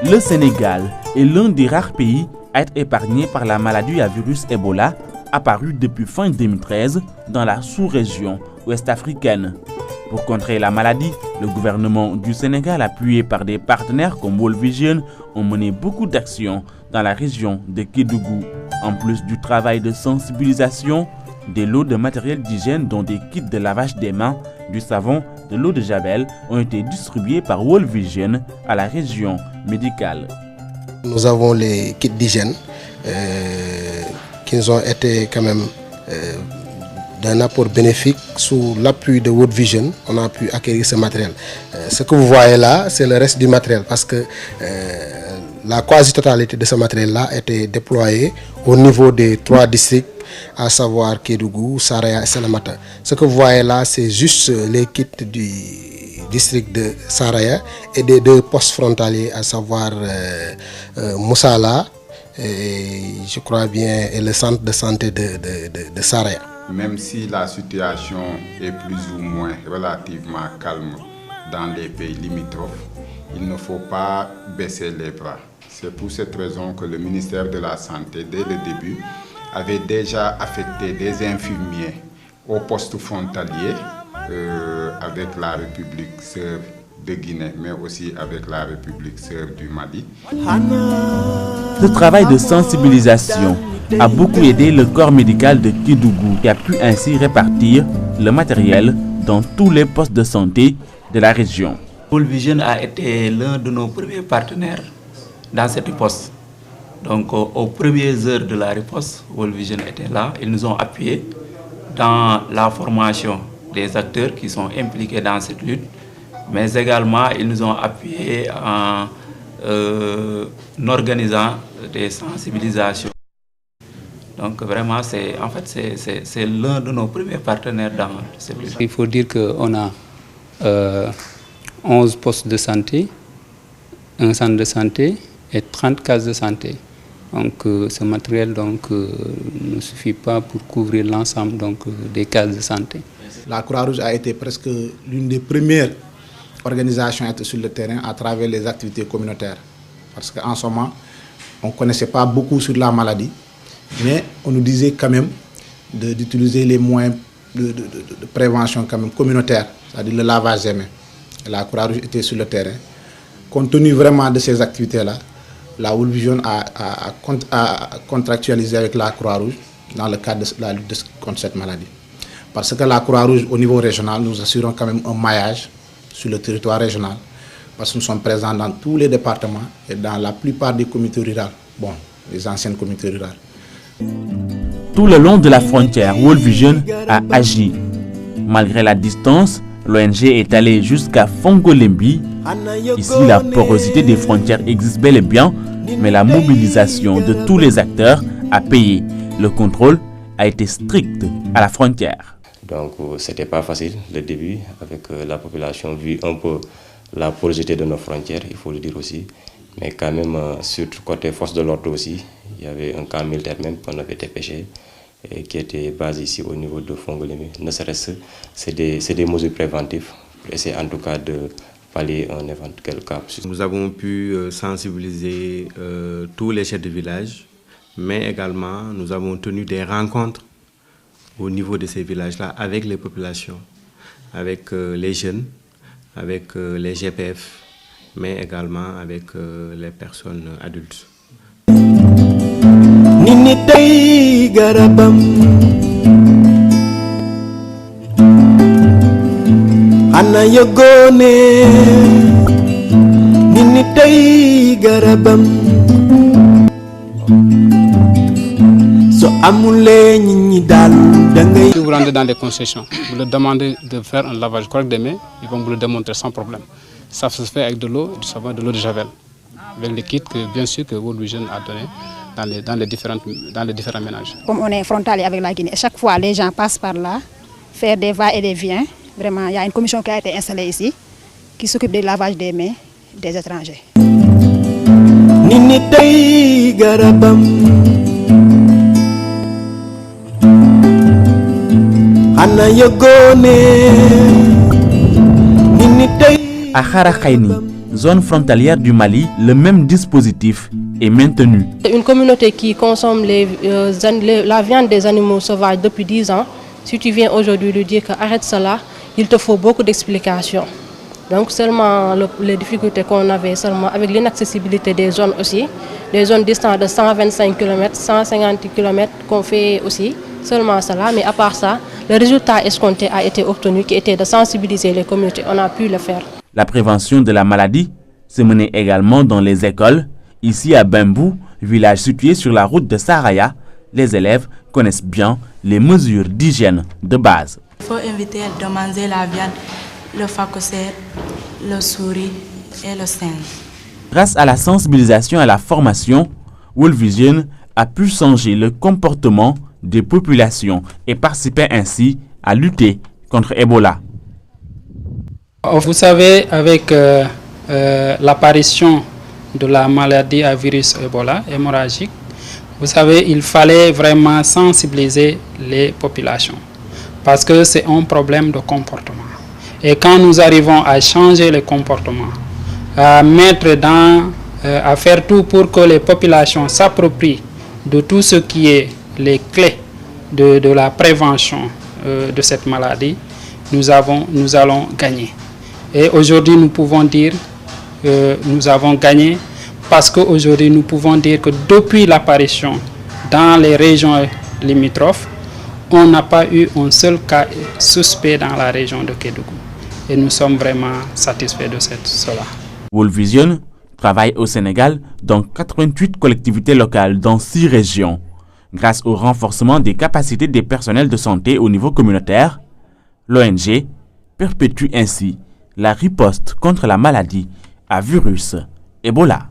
Le Sénégal est l'un des rares pays à être épargné par la maladie à virus Ebola, apparue depuis fin 2013 dans la sous-région ouest africaine. Pour contrer la maladie, le gouvernement du Sénégal, appuyé par des partenaires comme World Vision, ont mené beaucoup d'actions dans la région de Kédougou. En plus du travail de sensibilisation, des lots de matériel d'hygiène dont des kits de lavage des mains, du savon, de l'eau de javel ont été distribués par World Vision à la région médicale. Nous avons les kits d'hygiène qui nous ont été quand même d'un apport bénéfique. Sous l'appui de World Vision, on a pu acquérir ce matériel. Ce que vous voyez là, c'est le reste du matériel parce que la quasi-totalité de ce matériel-là a été déployée au niveau des 3 districts, à savoir Kédougou, Saraya et Salamata. Ce que vous voyez là, c'est juste les kits du district de Saraya et des 2 postes frontaliers, à savoir Moussala et je crois bien et le centre de santé de Saraya. Même si la situation est plus ou moins relativement calme dans les pays limitrophes, il ne faut pas baisser les bras. C'est pour cette raison que le ministère de la Santé, dès le début, avait déjà affecté des infirmiers au poste frontalier avec la République sœur de Guinée, mais aussi avec la République sœur du Mali. Ce travail de sensibilisation a beaucoup aidé le corps médical de Kédougou, qui a pu ainsi répartir le matériel dans tous les postes de santé de la région. World Vision a été l'un de nos premiers partenaires dans cette riposte. Donc aux premières heures de la riposte, World Vision était là. Ils nous ont appuyés dans la formation des acteurs qui sont impliqués dans cette lutte, mais également ils nous ont appuyés en organisant des sensibilisations. Donc vraiment, c'est l'un de nos premiers partenaires dans cette lutte. Il faut dire qu'on a 11 postes de santé, un centre de santé et 30 cases de santé. Donc ce matériel ne suffit pas pour couvrir l'ensemble des cases de santé. La Croix-Rouge a été presque l'une des premières organisations à être sur le terrain à travers les activités communautaires. Parce qu'en ce moment, on ne connaissait pas beaucoup sur la maladie, mais on nous disait quand même d'utiliser les moyens de prévention quand même communautaire, c'est-à-dire le lavage des mains. La Croix-Rouge était sur le terrain. Compte tenu vraiment de ces activités-là, la World Vision a contractualisé avec la Croix-Rouge dans le cadre de la lutte contre cette maladie. Parce que la Croix-Rouge, au niveau régional, nous assurons quand même un maillage sur le territoire régional, parce que nous sommes présents dans tous les départements et dans la plupart des communautés rurales, les anciennes communautés rurales. Tout le long de la frontière, World Vision a agi. Malgré la distance, l'ONG est allée jusqu'à Fongolembi. Ici, la porosité des frontières existe bel et bien, mais la mobilisation de tous les acteurs a payé. Le contrôle a été strict à la frontière. Donc, c'était pas facile le début avec la population, vu un peu la porosité de nos frontières, il faut le dire aussi. Mais quand même, sur le côté force de l'ordre aussi, il y avait un camp militaire même qu'on avait dépêché et qui était basé ici au niveau de Fongolembi. Ne serait-ce que c'est des mesures préventives pour essayer en tout cas de pallier un éventuel cas. Nous avons pu sensibiliser tous les chefs de village, mais également nous avons tenu des rencontres au niveau de ces villages-là avec les populations, avec les jeunes, avec les GPF, mais également avec les personnes adultes. Nini tay garabam ana yogone nini tay garabam so amule nini dal dangay. Si vous rentrez dans des concessions, vous leur demandez de faire un lavage correct des mains, ils vont vous le démontrer sans problème. Ça se fait avec de l'eau, du savon, de l'eau de javel, avec les kits que bien sûr que World Vision a donné dans les différents ménages. Comme on est frontalier avec la Guinée, chaque fois les gens passent par là, faire des va et des viens. Vraiment, il y a une commission qui a été installée ici, qui s'occupe du lavage des mains des étrangers. Nini tay garabam ana yogone nini tay. À Kharakhaini, zones frontalières du Mali, le même dispositif est maintenu. Une communauté qui consomme la viande des animaux sauvages depuis 10 ans, si tu viens aujourd'hui lui dire qu'arrête cela, il te faut beaucoup d'explications. Donc seulement les difficultés qu'on avait seulement avec l'inaccessibilité des zones aussi, des zones distantes de 125 km, 150 km qu'on fait aussi, seulement cela. Mais à part ça, le résultat escompté a été obtenu qui était de sensibiliser les communautés. On a pu le faire. La prévention de la maladie se menait également dans les écoles. Ici à Bembou, village situé sur la route de Saraya, les élèves connaissent bien les mesures d'hygiène de base. Il faut éviter de manger la viande, le phacochère, le souris et le singe. Grâce à la sensibilisation et à la formation, World Vision a pu changer le comportement des populations et participer ainsi à lutter contre Ebola. Vous savez, avec l'apparition de la maladie à virus Ebola hémorragique, vous savez, il fallait vraiment sensibiliser les populations parce que c'est un problème de comportement. Et quand nous arrivons à changer le comportement, à faire tout pour que les populations s'approprient de tout ce qui est les clés de la prévention de cette maladie, nous allons gagner. Et aujourd'hui, nous pouvons dire que nous avons gagné parce qu'aujourd'hui, nous pouvons dire que depuis l'apparition dans les régions limitrophes, on n'a pas eu un seul cas suspect dans la région de Kédougou. Et nous sommes vraiment satisfaits de cela. World Vision travaille au Sénégal dans 88 collectivités locales dans 6 régions. Grâce au renforcement des capacités des personnels de santé au niveau communautaire, l'ONG perpétue ainsi la riposte contre la maladie à virus Ebola.